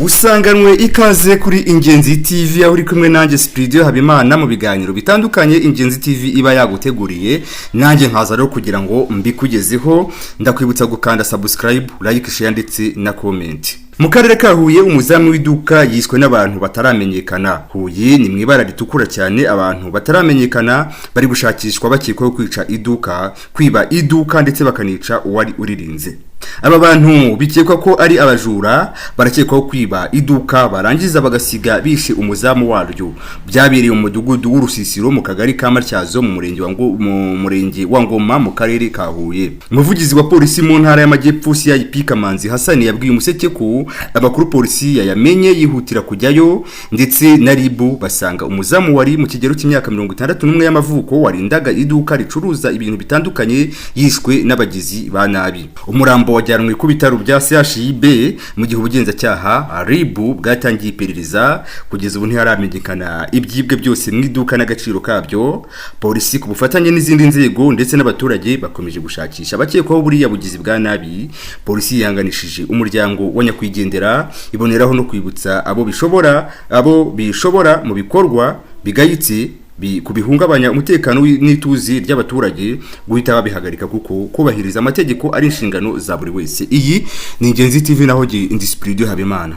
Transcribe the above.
usanganwe ikaze kuri Ingenzi TV aho uri kumwe nanjye Spidio Habimana mu biganiro bitandukanye Ingenzi TV iba yaguteguriye nanjye nkaza rero kugira ngo mbikugezeho ndakwibutsa gukanda subscribe like share ndetse na comment. Mu karere ka Huye umuzamu w'iduka yiswe n'abantu bataramenyekana. Huye ni mwibara ritukura cyane, abantu bataramenyekana bari gushakishwa bakekwaho kwica iduka, kwiba iduka ndetse bakanica uwari uririnze. Aba bantu bikekwa ko ari abajura barakekwaho kwiba iduka barangiza bagasiga bishe umuzamu waryo. Byabereye mu mudugudu w'Urusisiro mu kagari ka Matyazo mu murenge wa Ngoma mu karere ka Huye. Umuvugizi wa polisi mu ntara y'Amajyepfo CIP Kamanzi Hassan yabwiye umuseke ko abakuru polisi yamenye yihutira kujyayo ndetse na ribu basanga umuzamu wari mu kigero cy'imyaka 61 y'amavuko warindaga iduka ricuruza ibintu bitandukanye yishwe n'abagizi ba nabi. Umurambo wajyanwe ku bitaro bya CHIB mu gihe ubugenzacyaha ribu bwatangiye iperereza kugeza ubu ntiharamenyekana ibyibwe byose mu iduka n'agaciro kabyo. Polisi ku bufatanye n'izindi nzego ndetse n'abaturage bakomeje gushakisha abakekwaho buriya bugizi bwa nabi. Polisi yanganishije umuryango wa nyakwigendera iboneraho no kwibutsa abo bishobora mu bikorwa bigayitse kubihungabanya umutekano n'ituzi ry'abaturage guhita babihagarika kuko kubahiriza amategeko ari inshingano za buri wese. Iyi ni Ingenzi TV naho ndi Spidio Habimana.